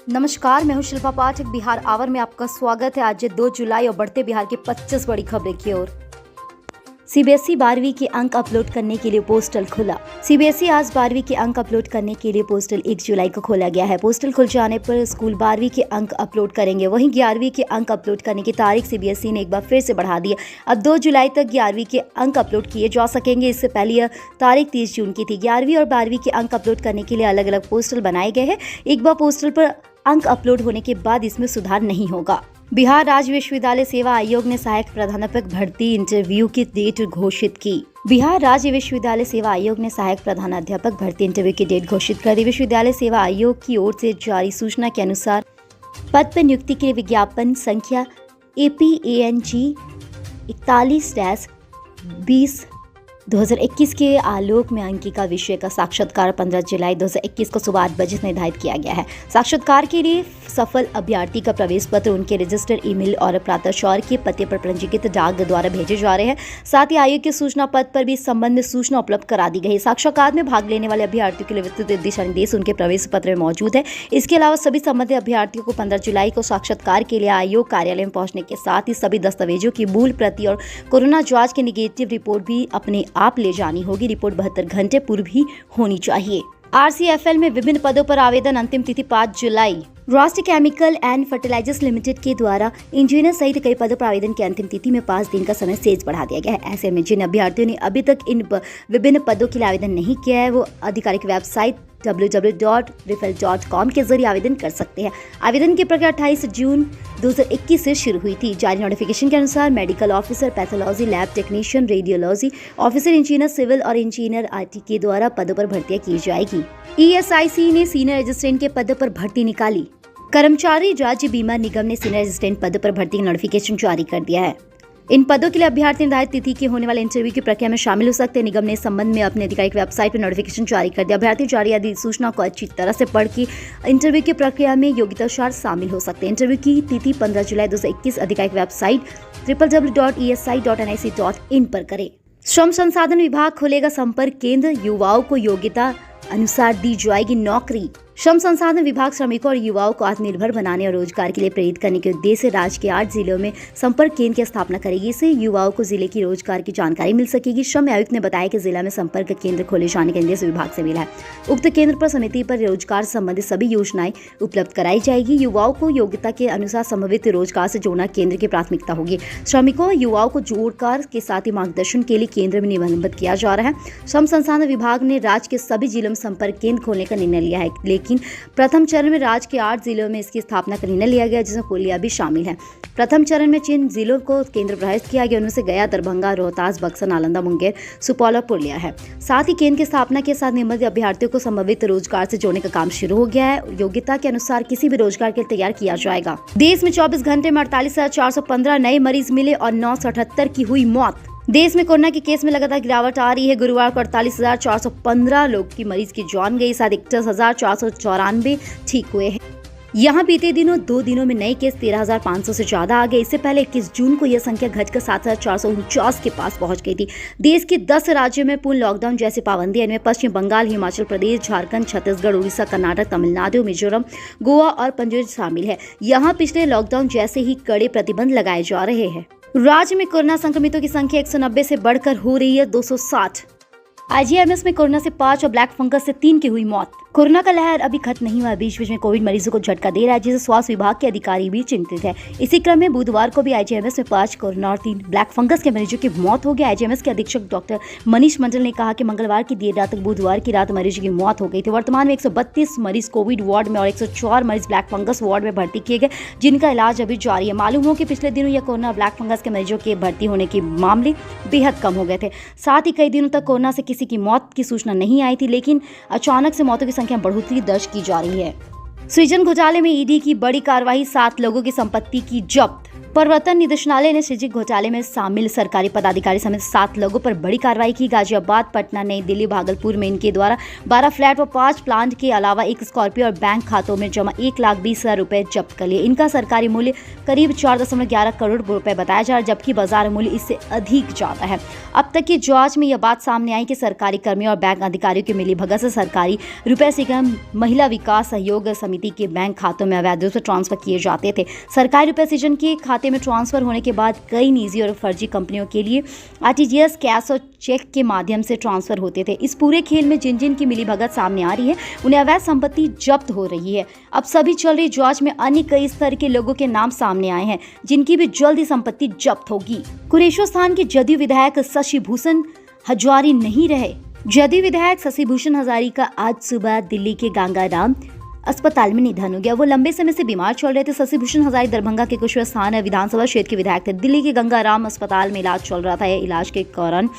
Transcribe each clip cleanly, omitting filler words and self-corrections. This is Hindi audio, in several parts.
नमस्कार, मैं हूं शिल्पा पाठक। बिहार आवर में आपका स्वागत है। आज 2 जुलाई और बढ़ते बिहार की 25 बड़ी खबरें की ओर। सीबीएसई 12वीं के अंक अपलोड करने के लिए पोस्टल खुला। सीबीएसई आज 12वीं के अंक अपलोड करने के लिए पोस्टल 1 जुलाई को खोला गया है। पोस्टल खुल जाने पर स्कूल 12वीं के अंक अपलोड करेंगे। वहीं 11वीं के अंक अपलोड करने की तारीख सीबीएसई ने एक बार फिर से बढ़ा दी है। अब 2 जुलाई तक 11वीं के अंक अपलोड किए जा सकेंगे। इससे पहले यह तारीख 30 जून की थी। 11वीं और 12वीं के अंक अपलोड करने के लिए अलग अलग पोस्टल बनाए गए हैं। एक बार पोस्टल पर अंक अपलोड होने के बाद इसमें सुधार नहीं होगा। बिहार राज्य विश्वविद्यालय सेवा आयोग ने सहायक प्राध्यापक भर्ती इंटरव्यू की डेट घोषित की। बिहार राज्य विश्वविद्यालय सेवा आयोग ने सहायक प्रधानाध्यापक भर्ती इंटरव्यू की डेट घोषित कर दी। विश्वविद्यालय सेवा आयोग की ओर से जारी सूचना के अनुसार पद पर नियुक्ति के लिए विज्ञापन संख्या APANG 41-2021 के आलोक में अंकिका विषय का साक्षात्कार 15 जुलाई 2021 को सुबह 8 बजे निर्धारित किया गया है। साक्षात्कार के लिए सफल अभ्यर्थी का प्रवेश पत्र उनके रजिस्टर्ड ईमेल और प्रातःशौर के पते पर पंजीकृत डाक द्वारा भेजे जा रहे हैं। साथ ही आयोग के सूचना पद पर भी इस संबंध में सूचना उपलब्ध करा दी गई है। साक्षात्कार में भाग लेने वाले अभ्यर्थियों के लिए विस्तृत दिशा निर्देश उनके प्रवेश पत्र में मौजूद है। इसके अलावा सभी संबंधित अभ्यर्थियों को 15 जुलाई को साक्षात्कार के लिए आयोग कार्यालय में पहुंचने के साथ ही सभी दस्तावेजों की मूल प्रति और कोरोना जांच की निगेटिव रिपोर्ट भी अपने आप ले जानी होगी। रिपोर्ट 72 घंटे पूर्व ही होनी चाहिए। RCFL में विभिन्न पदों पर आवेदन, अंतिम तिथि 5 जुलाई। राष्ट्रीय केमिकल एंड फर्टिलाइजर्स लिमिटेड के द्वारा इंजीनियर सहित कई पदों पर आवेदन की अंतिम तिथि में 5 दिन का समय शेष बढ़ा दिया गया है। ऐसे में जिन अभ्यर्थियों ने अभी तक इन विभिन्न पदों के लिए आवेदन नहीं किया है वो आधिकारिक वेबसाइट www.rifl.com के जरिए आवेदन कर सकते हैं। आवेदन की प्रक्रिया 28 जून 2021 से शुरू हुई थी। जारी नोटिफिकेशन के अनुसार medical officer, pathology lab technician, radiology officer, engineer civil और इंजीनियर IT के द्वारा पदों पर भर्तियां की जाएगी। ESIC ने सीनियर असिस्टेंट के पद पर भर्ती निकाली। कर्मचारी राज्य बीमा निगम ने सीनियर असिस्टेंट पद पर भर्ती का नोटिफिकेशन जारी कर दिया है। इन पदों के लिए अभ्यर्थी निर्धारित तिथि के होने वाले इंटरव्यू की प्रक्रिया में शामिल हो सकते हैं। निगम ने इस संबंध में अपने आधिकारिक वेबसाइट पर नोटिफिकेशन जारी कर दिया। अभ्यर्थी जारी अधिसूचना को अच्छी तरह से पढ़ के इंटरव्यू की प्रक्रिया में योग्यतानुसार शामिल हो सकते हैं। इंटरव्यू की तिथि 15 जुलाई 2021 आधिकारिक वेबसाइट www.esi.nic.in पर करें। श्रम संसाधन विभाग खोलेगा संपर्क केंद्र, युवाओं को योग्यता अनुसार दी जाएगी नौकरी। श्रम संसाधन विभाग श्रमिकों और युवाओं को आत्मनिर्भर बनाने और रोजगार के लिए प्रेरित करने के उद्देश्य से राज्य के 8 जिलों में संपर्क केंद्र की स्थापना करेगी। इससे युवाओं को जिले की रोजगार की जानकारी मिल सकेगी। श्रम आयुक्त ने बताया कि जिला में संपर्क केंद्र खोले जाने का निर्देश विभाग से मिला है। उक्त केंद्र पर समिति पर रोजगार संबंधित सभी योजनाएं उपलब्ध कराई जाएगी। युवाओं को योग्यता के अनुसार संभावित रोजगार से जोड़ना केंद्र की प्राथमिकता होगी। श्रमिकों और युवाओं को जोड़कर के साथ ही मार्गदर्शन के लिए केंद्र में निबंधित किया जा रहा है। श्रम संसाधन विभाग ने राज्य के सभी जिलों में संपर्क केंद्र खोलने का निर्णय लिया है, लेकिन प्रथम चरण में राज्य के 8 जिलों में इसकी स्थापना का निर्णय लिया गया, जिसमें पुलिया भी शामिल है। प्रथम चरण में जिन जिलों को केंद्र प्रभावित किया गया उनमें से गया, दरभंगा, रोहतास, बक्सर, नालंदा, मुंगेर, सुपौल और पूर्णिया है। साथ ही केंद्र की स्थापना के साथ निबंधित अभ्यर्थियों को संभावित रोजगार से जोड़ने का काम शुरू हो गया है। योग्यता के अनुसार किसी भी रोजगार के लिए तैयार किया जाएगा। देश में 24 घंटे में 48,415 नए मरीज मिले और 978 की हुई मौत। देश में कोरोना के केस में लगातार गिरावट आ रही है। गुरुवार को 48,415 लोग की मरीज की जान गई, साथ 61,494 ठीक हुए हैं। यहाँ बीते दिनों 2 दिनों में नए केस 13,500 से ज्यादा आ गए। इससे पहले 21 जून को यह संख्या घटकर 7,449 के पास पहुंच गई थी। देश के 10 राज्यों में पूर्ण लॉकडाउन जैसी पाबंदी, इनमें पश्चिम बंगाल, हिमाचल प्रदेश, झारखंड, छत्तीसगढ़, उड़ीसा, कर्नाटक, तमिलनाडु, मिजोरम, गोवा और पंजाब शामिल है। यहाँ पिछले लॉकडाउन जैसे ही कड़े प्रतिबंध लगाए जा रहे हैं। राज्य में कोरोना संक्रमितों की संख्या 190 से बढ़कर हो रही है 260। IGMS में कोरोना से 5 और ब्लैक फंगस से 3 की हुई मौत। कोरोना का लहर अभी खत्म नहीं हुआ। बीच बीच में कोविड मरीजों को झटका दे रहा है, जिससे स्वास्थ्य विभाग के अधिकारी भी चिंतित है। इसी क्रम में बुधवार को भी IGMS में 5 कोरोना और 3 ब्लैक फंगस के मरीजों की मौत हो गई। IGMS के अधीक्षक डॉक्टर मनीष मंडल ने कहा कि मंगलवार की देर रात तक बुधवार की रात मरीजों की मौत हो गई थी। वर्तमान में 132 मरीज कोविड वार्ड में और 104 मरीज ब्लैक फंगस वार्ड में भर्ती किए गए, जिनका इलाज अभी जारी है। मालूम हो कि पिछले दिनों यह कोरोना ब्लैक फंगस के मरीजों के भर्ती होने के मामले बेहद कम हो गए थे। साथ ही कई दिनों तक कोरोना से किसी की मौत की सूचना नहीं आई थी, लेकिन अचानक से मौतों की संख्या बढ़ोतरी दर्ज की जा रही है। सृजन घोटाले में ईडी की बड़ी कार्रवाई, 7 लोगों की संपत्ति की जब्त। प्रवर्तन निदेशालय ने सृजित घोटाले में शामिल सरकारी पदाधिकारी समेत 7 लोगों पर बड़ी कार्रवाई की। गाजियाबाद, पटना, नई दिल्ली, भागलपुर में इनके द्वारा 12 फ्लैट व 5 प्लांट के अलावा एक स्कॉर्पियो और बैंक खातों में जमा 1,20,000 रुपए जब्त कर लिए। इनका सरकारी मूल्य करीब 4.11 करोड़ रुपए बताया जा रहा है, जबकि बाजार मूल्य इससे अधिक ज्यादा है। अब तक की जांच में यह बात सामने आई कि सरकारी कर्मियों और बैंक अधिकारियों की मिलीभगत से सरकारी रुपए से महिला विकास सहयोग समिति के बैंक खातों में अवैध रूप से ट्रांसफर किए जाते थे। सरकारी रुपए सृजन के खाते में ट्रांसफर होने के बाद कई निजी और फर्जी कंपनियों के लिए आरटीजीएस, कैश और चेक के माध्यम से ट्रांसफर होते थे। इस पूरे खेल में जिन जिन की मिलीभगत सामने आ रही है, उन्हें अवैध संपत्ति जब्त हो रही है। अब सभी चल रही जांच में अन्य कई स्तर के लोगों के नाम सामने आए हैं, जिनकी भी जल्द ही संपत्ति जब्त होगी। कुरेश्वर स्थान के जदयू विधायक शशि भूषण हजारी नहीं रहे। जदयू विधायक शशि भूषण हजारी का आज सुबह दिल्ली के गंगाराम अस्पताल में निधन हो गया। वो लंबे समय से बीमार चल रहे थे। शशि भूषण हजारी दरभंगा के कुशेश्वर स्थान विधानसभा क्षेत्र के विधायक थे। दिल्ली के गंगाराम अस्पताल में इलाज चल रहा था। इलाज के दौरान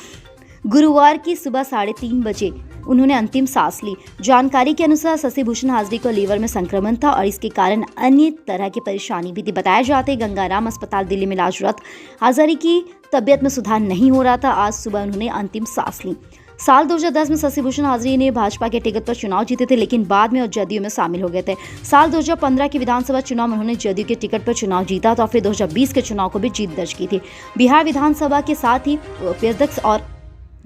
गुरुवार की सुबह 3:30 बजे उन्होंने अंतिम सांस ली। जानकारी के अनुसार शशि भूषण हाजरी को लीवर में संक्रमण था और इसके कारण अन्य तरह की परेशानी भी थी। बताया जाता है गंगाराम अस्पताल दिल्ली में इलाजरत हजारी की तबियत में सुधार नहीं हो रहा था। आज सुबह उन्होंने अंतिम सांस ली। साल 2010 में शशि भूषण हाजरी ने भाजपा के टिकट पर चुनाव जीते थे, लेकिन बाद में और जदयू में शामिल हो गए थे। साल 2015 के विधानसभा चुनाव में उन्होंने जदयू के टिकट पर चुनाव जीता था और फिर 2020 के चुनाव को भी जीत दर्ज की थी। बिहार विधानसभा के साथ ही अध्यक्ष और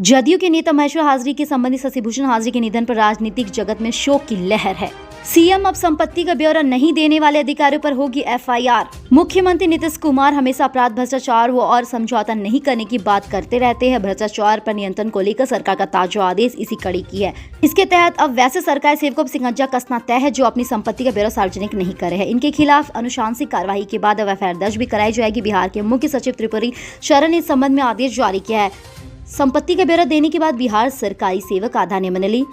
जदयू के नेता महेश्वर हाजरी के संबंधी शशि भूषण हाजरी के निधन पर राजनीतिक जगत में शोक की लहर है। सीएम अब संपत्ति का ब्यौरा नहीं देने वाले अधिकारियों पर होगी एफआईआर। मुख्यमंत्री नीतीश कुमार हमेशा अपराध, भ्रष्टाचार और समझौता नहीं करने की बात करते रहते हैं। भ्रष्टाचार पर नियंत्रण को लेकर सरकार का ताजा आदेश इसी कड़ी की है। इसके तहत अब वैसे सरकारी सेवकों पर शिकंजा कसना तय है जो अपनी संपत्ति का ब्यौरा सार्वजनिक नहीं कर रहे हैं। इनके खिलाफ अनुशासनिक कार्रवाई के बाद अब एफआईआर दर्ज भी कराई जाएगी। बिहार के मुख्य सचिव त्रिपुरी शरण ने इस संबंध में आदेश जारी किया है। संपत्ति का ब्यौरा देने के बाद बिहार सरकारी सेवक आधार मंडली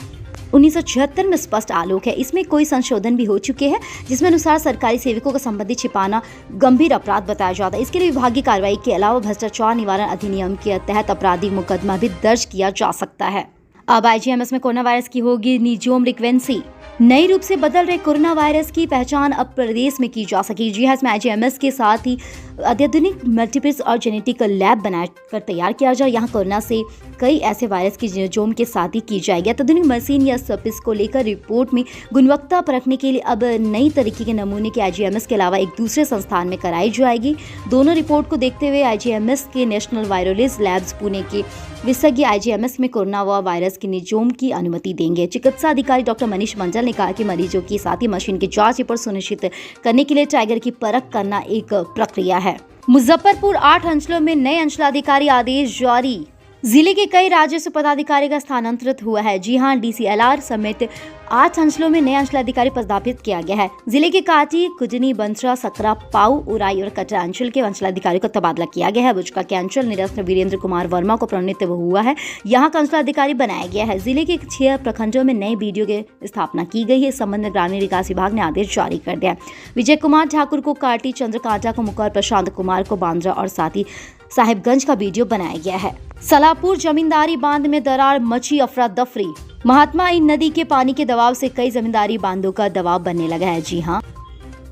1976 में स्पष्ट आलोक है। इसमें कोई संशोधन भी हो चुके हैं, जिसमें अनुसार सरकारी सेवकों का संपत्ति छिपाना गंभीर अपराध बताया जाता है। इसके लिए विभागीय कार्रवाई के अलावा भ्रष्टाचार निवारण अधिनियम के तहत आपराधिक मुकदमा भी दर्ज किया जा सकता है। अब आईजीएमएस में कोरोना वायरस की होगी निजोम फ्रीक्वेंसी। नए रूप से बदल रहे कोरोना वायरस की पहचान अब प्रदेश में की जा सकेगी। जी हाँ, इसमें आईजीएमएस के साथ ही अत्याधुनिक मल्टीप्लेक्स और जेनेटिक लैब बनाकर तैयार किया जाए। यहाँ कोरोना से कई ऐसे वायरस की जीनोम के साथ ही की जाएगी। अत्याधुनिक मशीन या सर्विस को लेकर रिपोर्ट में गुणवत्ता परखने के लिए अब नई तरीके के नमूने के आईजीएमएस के अलावा एक दूसरे संस्थान में कराई जाएगी। दोनों रिपोर्ट को देखते हुए आईजीएमएस के नेशनल वायरोलॉजी लैब्स पुणे के विशेषज्ञ आईजीएमएस में कोरोना वायरस की निजोम की अनुमति देंगे। चिकित्सा अधिकारी डॉक्टर मनीष मंडल ने कहा कि मरीजों की साथ ही मशीन की जांच रिपोर्ट सुनिश्चित करने के लिए टाइगर की परख करना एक प्रक्रिया है। मुजफ्फरपुर 8 अंचलों में नए अंचलाधिकारी आदेश जारी। जिले के कई राजस्व पदाधिकारी का स्थानांतरित हुआ है। जी हां, डीसीएलआर समेत 8 अंचलों में नए अंचलाधिकारी पदस्थापित किया गया है। जिले के काटी, कुजनी, बंसरा, सकरा, पाऊ, उराई और कटरा अंचल के अंचलाधिकारी का तबादला किया गया है। बुचका के अंचल निरस्त वीरेंद्र कुमार वर्मा को प्रोन्नत हुआ है। यहाँ का अंचलाधिकारी बनाया गया है। जिले के 6 प्रखंडों में नए बीडीओ की स्थापना की गई है। इस संबंध में ग्रामीण विकास विभाग ने आदेश जारी कर दिया है। विजय कुमार ठाकुर को काटी, चंद्रकांटा को मुकर, प्रशांत कुमार को बांद्रा और साथ ही साहिबगंज का बीडीओ बनाया गया है। सलापुर जमींदारी बांध में दरार, मची अफरा तफरी। महात्मा नदी के पानी के दबाव से कई जमींदारी बांधों का दबाव बनने लगा है। जी हाँ,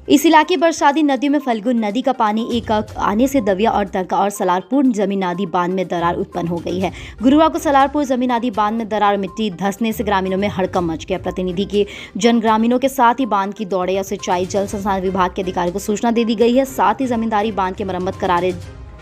इस इलाके बरसाती नदियों में फल्गुन नदी का पानी एक आने से दविया और दरका और सलारपुर जमीनादी बांध में दरार उत्पन्न हो गई है। गुरुवार को सलारपुर जमीनादी बांध में दरार मिट्टी धंसने से ग्रामीणों में हड़कंप मच गया। प्रतिनिधि के जन ग्रामीणों के साथ ही बांध की दौड़े और सिंचाई जल संसाधन विभाग के अधिकारियों को सूचना दे दी गई है। साथ ही जमींदारी बांध के मरम्मत करारे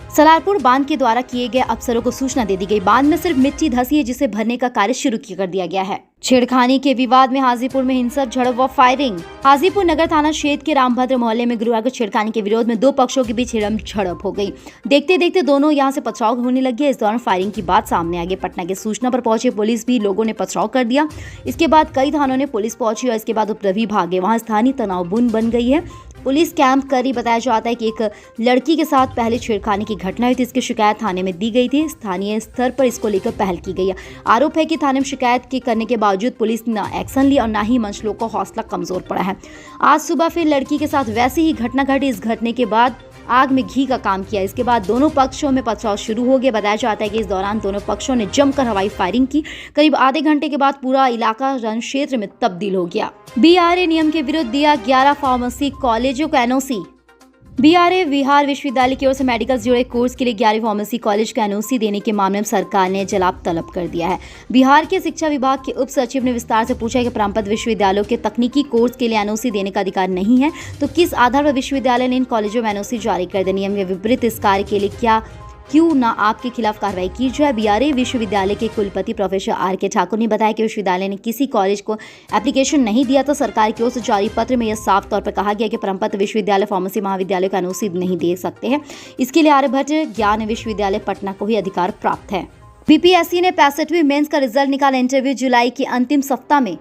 सलारपुर बांध के द्वारा किए गए अफसरों को सूचना दे दी गई। बांध में सिर्फ मिट्टी धंसी है, जिसे भरने का कार्य शुरू कर दिया गया है। छेड़खानी के विवाद में हाजीपुर में हिंसक झड़प व फायरिंग। हाजीपुर नगर थाना क्षेत्र के रामभद्र मोहल्ले में गुरुवार को छेड़खानी के विरोध में 2 पक्षों के बीच झड़प हो गई। देखते देखते दोनों यहां से पथराव होने लगे। इस दौरान फायरिंग की बात सामने आ गई। पटना की सूचना पर पहुंचे पुलिस भी लोगों ने पथराव कर दिया। इसके बाद कई थानों ने पुलिस पहुंची और इसके बाद उपद्रवी भागे। वहां स्थानीय तनावपूर्ण बन गई है। पुलिस कैंप करी। बताया जाता है कि एक लड़की के साथ पहले छेड़खानी की घटना हुई थी। इसकी शिकायत थाने में दी गई थी। स्थानीय स्तर पर इसको लेकर पहल की गई है। आरोप है कि थाने में शिकायत के करने के बावजूद पुलिस न एक्शन ली और न ही मंच लोग का हौसला कमजोर पड़ा है। आज सुबह फिर लड़की के साथ वैसी ही घटना घटी। इस घटने के बाद आग में घी का काम किया। इसके बाद दोनों पक्षों में पथराव शुरू हो गया। बताया जाता है कि इस दौरान दोनों पक्षों ने जमकर हवाई फायरिंग की। करीब आधे घंटे के बाद पूरा इलाका रण क्षेत्र में तब्दील हो गया। बीआरए नियम के विरुद्ध दिया 11 फार्मेसी कॉलेजों को एनओसी। बीआरए बिहार विश्वविद्यालय की ओर से मेडिकल से जुड़े कोर्स के लिए 11वीं फार्मेसी कॉलेज का एनओसी देने के मामले में सरकार ने जवाब तलब कर दिया है। बिहार के शिक्षा विभाग के उप सचिव ने विस्तार से पूछा कि परमपद विश्वविद्यालयों के तकनीकी कोर्स के लिए एनओसी देने का अधिकार नहीं है, तो किस आधार पर विश्वविद्यालय ने इन कॉलेजों में एनओसी जारी कर दिया। नियम के विपरीत इस कार्य के लिए क्यों न आपके खिलाफ कार्रवाई की जाए। बीआरए विश्वविद्यालय के कुलपति प्रोफेसर आर.के. ठाकुर ने बताया कि विश्वविद्यालय ने किसी कॉलेज को एप्लीकेशन नहीं दिया, तो सरकार की ओर से जारी पत्र में यह साफ तौर पर कहा गया कि परमपद विश्वविद्यालय फार्मेसी महाविद्यालय का एनओसी नहीं दे सकते हैं। इसके लिए आर्यभट्ट ज्ञान विश्वविद्यालय पटना को ही अधिकार प्राप्त है। बीपीएससी ने 65वीं मेंस का रिजल्ट निकाला। इंटरव्यू जुलाई के अंतिम सप्ताह में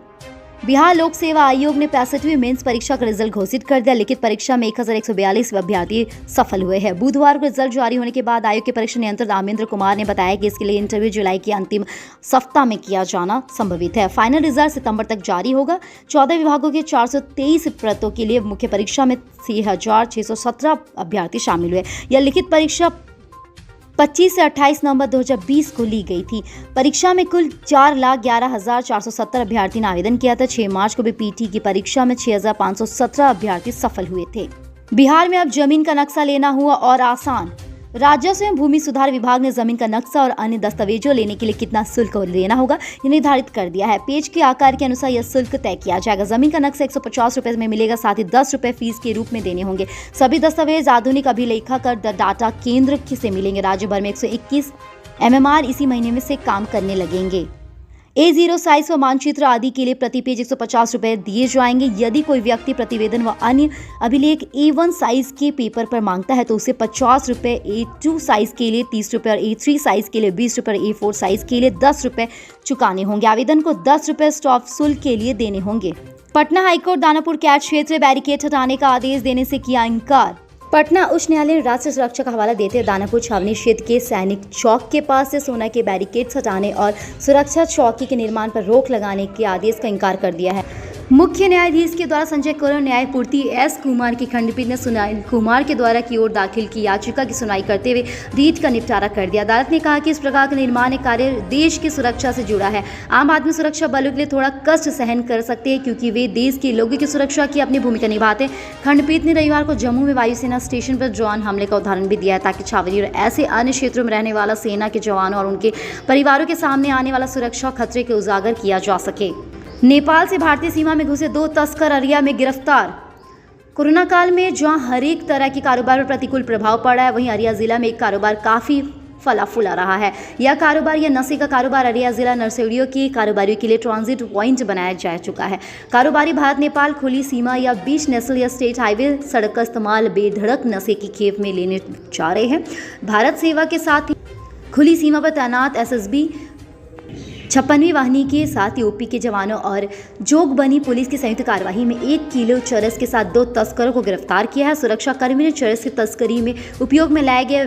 बिहार लोक सेवा आयोग ने 65वीं मेंस परीक्षा का रिजल्ट घोषित कर दिया। लिखित परीक्षा में 1142 अभ्यर्थी सफल हुए हैं। बुधवार को रिजल्ट जारी होने के बाद आयोग के परीक्षा नियंत्रक आमेंद्र कुमार ने बताया कि इसके लिए इंटरव्यू जुलाई के अंतिम सप्ताह में किया जाना संभवित है। फाइनल रिजल्ट सितंबर तक जारी होगा। 14 विभागों के 423 पदों के लिए मुख्य परीक्षा में 3617 अभ्यर्थी शामिल हुए। यह लिखित परीक्षा 25 से 28 नवंबर 2020 को ली गई थी। परीक्षा में कुल 4,11,470 अभ्यर्थी ने आवेदन किया था। 6 मार्च को भी पीटी की परीक्षा में 6,517 अभ्यर्थी सफल हुए थे। बिहार में अब जमीन का नक्शा लेना हुआ और आसान। राजस्व एवं भूमि सुधार विभाग ने जमीन का नक्शा और अन्य दस्तावेजों लेने के लिए कितना शुल्क लेना होगा ये निर्धारित कर दिया है। पेज के आकार के अनुसार यह शुल्क तय किया जाएगा। जमीन का नक्शा 150 रुपए में मिलेगा, साथ ही 10 रुपए फीस के रूप में देने होंगे। सभी दस्तावेज आधुनिक अभिलेखा कर डाटा केंद्र से मिलेंगे। राज्य भर में 121 MMR इसी महीने में से काम करने लगेंगे। A0 साइज व मानचित्र आदि के लिए प्रति पेज 150 रुपए दिए जाएंगे। यदि कोई व्यक्ति प्रतिवेदन व अन्य अभिलेख A1 साइज के पेपर पर मांगता है तो उसे 50 रुपए, A2 साइज के लिए 30 रुपए और A3 साइज के लिए 20 रुपए और A4 साइज के लिए 10 रुपए चुकाने होंगे। आवेदन को 10 रुपए स्टॉप शुल्क के लिए देने होंगे। पटना हाईकोर्ट दानापुर कैट क्षेत्र बैरिकेड हटाने का आदेश देने से किया इंकार। पटना उच्च न्यायालय ने राष्ट्रीय सुरक्षा का हवाला देते हुए दानापुर छावनी क्षेत्र के सैनिक चौक के पास से सोना के बैरिकेड्स हटाने और सुरक्षा चौकी के निर्माण पर रोक लगाने के आदेश का इंकार कर दिया है। मुख्य न्यायाधीश के द्वारा संजय कौल और न्यायमूर्ति एस कुमार की खंडपीठ ने सुनील कुमार के द्वारा की ओर दाखिल की याचिका की सुनवाई करते हुए रीट का निपटारा कर दिया। अदालत ने कहा कि इस प्रकार का निर्माण कार्य देश की सुरक्षा से जुड़ा है। आम आदमी सुरक्षा बलों के लिए थोड़ा कष्ट सहन कर सकते हैं क्योंकि वे देश के लोगों की सुरक्षा की अपनी भूमिका निभाते हैं। खंडपीठ ने रविवार को जम्मू में वायुसेना स्टेशन पर ड्रोन हमले का उदाहरण भी दिया है ताकि छावनी और ऐसे अन्य क्षेत्रों में रहने वाला सेना के जवानों और उनके परिवारों के सामने आने वाला सुरक्षा खतरे को उजागर किया जा सके। नेपाल से भारतीय सीमा में घुसे 2 तस्कर अरिया में गिरफ्तार। कोरोना काल में जहां हर एक तरह के कारोबार पर प्रतिकूल प्रभाव पड़ा है, वहीं अरिया जिला में एक कारोबार काफी फला फूला रहा है। यह कारोबार या नशे का कारोबार अरिया जिला नरसेड़ियों के कारोबारियों के लिए ट्रांजिट पॉइंट बनाया जा चुका है। कारोबारी भारत नेपाल खुली सीमा या बीच नेशनल या स्टेट हाईवे सड़क का इस्तेमाल बेधड़क नशे की खेप में लेने जा रहे हैं। भारत सेवा के साथ ही खुली सीमा पर तैनात SSB 56वीं वाहिनी के साथ यूपी के जवानों और जोगबनी पुलिस की संयुक्त कार्यवाही में 1 किलो चरस के साथ 2 तस्करों को गिरफ्तार किया है। सुरक्षा कर्मी ने चरस की तस्करी में उपयोग में लाए गए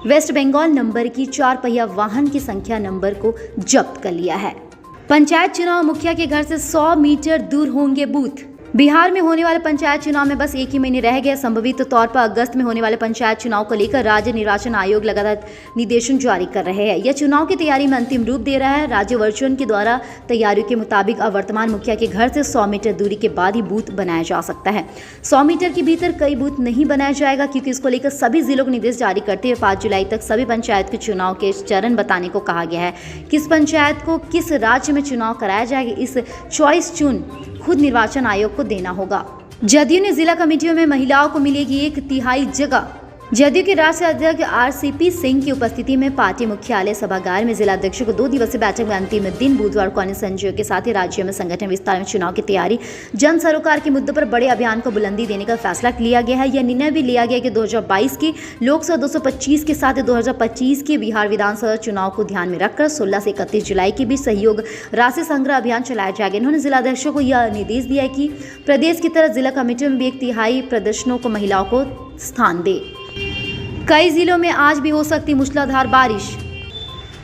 वेस्ट बंगाल नंबर की 4 पहिया वाहन की संख्या नंबर को जब्त कर लिया है। पंचायत चुनाव मुखिया के घर से 100 मीटर दूर होंगे बूथ। बिहार में होने वाले पंचायत चुनाव में बस 1 ही महीने रह गए। संभवित तौर पर अगस्त में होने वाले पंचायत चुनाव को लेकर राज्य निर्वाचन आयोग लगातार निर्देशन जारी कर रहे हैं। यह चुनाव की तैयारी में अंतिम रूप दे रहा है। राज्य वर्चुअल के द्वारा तैयारियों के मुताबिक अब वर्तमान मुखिया के घर से 100 मीटर दूरी के बाद ही बूथ बनाया जा सकता है। 100 मीटर के भीतर कई बूथ नहीं बनाया जाएगा क्योंकि इसको लेकर सभी जिलों को निर्देश जारी करते हुए 5 जुलाई तक सभी पंचायत के चुनाव के चरण बताने को कहा गया है। किस पंचायत को किस राज्य में चुनाव कराया जाएगा, इस चॉइस चुन खुद निर्वाचन आयोग को देना होगा। जदयू ने जिला कमेटियों में महिलाओं को मिलेगी 1/3 जगह। जदयू के राष्ट्रीय अध्यक्ष RCP सिंह की उपस्थिति में पार्टी मुख्यालय सभागार में जिला अध्यक्षों को 2 दिवसीय बैठक में अंतिम दिन बुधवार को अन्य संजयों के साथ ही राज्यों में संगठन विस्तार में चुनाव की तैयारी जन सरोकार के मुद्दों पर बड़े अभियान को बुलंदी देने का फैसला लिया गया है। यह निर्णय भी लिया गया कि 2022 की लोकसभा 225 के साथ 2025 के बिहार विधानसभा चुनाव को ध्यान में रखकर 16 से 31 जुलाई के बीच सहयोग राशि संग्रह अभियान चलाया जाएगा। इन्होंने जिला अध्यक्षों को यह निर्देश दिया है कि प्रदेश की तरह जिला कमेटियों में भी 1/3 प्रदर्शनों को महिलाओं को स्थान दे। कई जिलों में आज भी हो सकती मूसलाधार बारिश।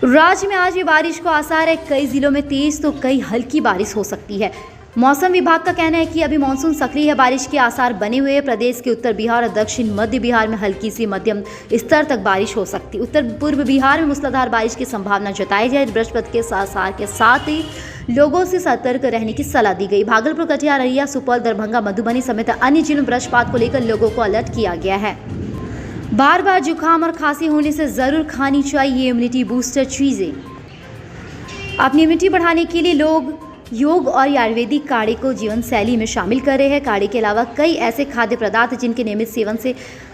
राज्य में आज भी बारिश को आसार है। कई जिलों में तेज तो कई हल्की बारिश हो सकती है। मौसम विभाग का कहना है कि अभी मानसून सक्रिय है, बारिश के आसार बने हुए हैं। प्रदेश के उत्तर बिहार और दक्षिण मध्य बिहार में हल्की से मध्यम स्तर तक बारिश हो सकती है। उत्तर पूर्व बिहार में मूसलाधार बारिश की संभावना जताई जाए। बृहस्पति के साथ ही लोगों से सतर्क रहने की सलाह दी गई। भागलपुर, कटिहार, अररिया, सुपौल, दरभंगा, मधुबनी समेत अन्य जिलों में वज्रपात को लेकर लोगों को अलर्ट किया गया है। बार बार जुकाम और खांसी होने से जरूर खानी चाहिए इम्यूनिटी बूस्टर चीजें। अपनी इम्यूनिटी बढ़ाने के लिए लोग योग और आयुर्वेदिक काढ़े को जीवन शैली में शामिल कर रहे हैं। काढ़े के अलावा कई ऐसे खाद्य पदार्थ हैं जिनके नियमित सेवन से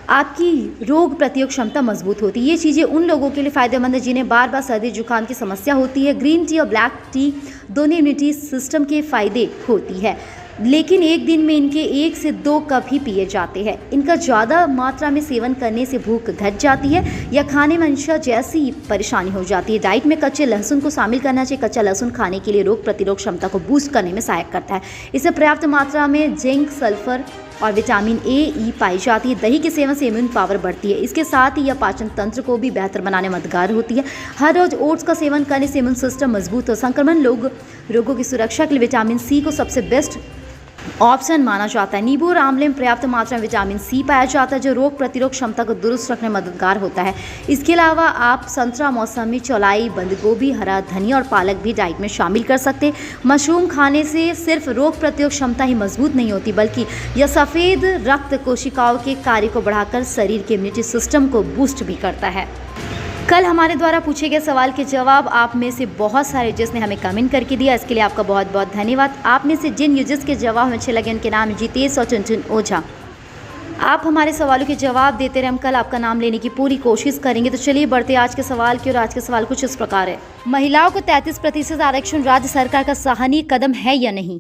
आपकी रोग प्रतिरोधक क्षमता मजबूत होती है। ये चीज़ें उन लोगों के लिए फायदेमंद है जिन्हें बार बार सर्दी जुकाम की समस्या होती है। ग्रीन टी और ब्लैक टी दोनों इम्यूनिटी सिस्टम के फायदे होती है, लेकिन एक दिन में इनके 1 से 2 कप ही पिए जाते हैं। इनका ज़्यादा मात्रा में सेवन करने से भूख घट जाती है या खाने में अंशा जैसी परेशानी हो जाती है। डाइट में कच्चे लहसुन को शामिल करना चाहिए। कच्चा लहसुन खाने के लिए रोग प्रतिरोधक क्षमता को बूस्ट करने में सहायक करता है। इसमें पर्याप्त मात्रा में जिंक, सल्फर और विटामिन ए, ई पाई जाती है। दही के सेवन से इम्यून पावर बढ़ती है। इसके साथ ही यह पाचन तंत्र को भी बेहतर बनाने में मददगार होती है। हर रोज ओट्स का सेवन करने से इम्यून सिस्टम मजबूत और संक्रमण रोगों की सुरक्षा के लिए विटामिन सी को सबसे बेस्ट ऑप्शन माना जाता है। नींबू और आंवले में पर्याप्त मात्रा में विटामिन सी पाया जाता है जो रोग प्रतिरोधक क्षमता को दुरुस्त रखने में मददगार होता है। इसके अलावा आप संतरा, मौसमी, चौलाई, बंद गोभी, हरा धनिया और पालक भी डाइट में शामिल कर सकते हैं। मशरूम खाने से सिर्फ रोग प्रतिरोधक क्षमता ही मजबूत नहीं होती, बल्कि यह सफ़ेद रक्त कोशिकाओं के कार्य को बढ़ाकर शरीर के इम्यूनिटी सिस्टम को बूस्ट भी करता है। कल हमारे द्वारा पूछे गए सवाल के जवाब आप में से बहुत सारे जिसने हमें कमेंट करके दिया, इसके लिए आपका बहुत बहुत धन्यवाद। आप में से जिन यूजर्स के जवाब हमें अच्छे लगे उनके नाम जितेश और टुनटुन ओझा। आप हमारे सवालों के जवाब देते रहे, हम कल आपका नाम लेने की पूरी कोशिश करेंगे। तो चलिए बढ़ते आज के सवाल की, और आज के सवाल कुछ इस प्रकार है। महिलाओं को 33% आरक्षण राज्य सरकार का सराहनीय कदम है या नहीं?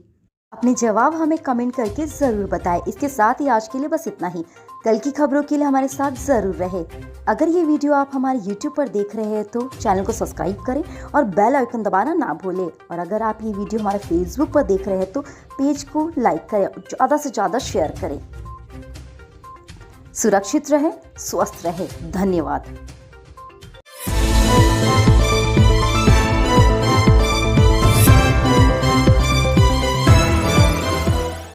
अपने जवाब हमें कमेंट करके ज़रूर बताएं। इसके साथ ही आज के लिए बस इतना ही। कल की खबरों के लिए हमारे साथ ज़रूर रहे। अगर ये वीडियो आप हमारे YouTube पर देख रहे हैं तो चैनल को सब्सक्राइब करें और बेल आइकन दबाना ना भूलें। और अगर आप ये वीडियो हमारे Facebook पर देख रहे हैं तो पेज को लाइक करें और ज़्यादा से ज़्यादा शेयर करें। सुरक्षित रहें, स्वस्थ रहें। धन्यवाद।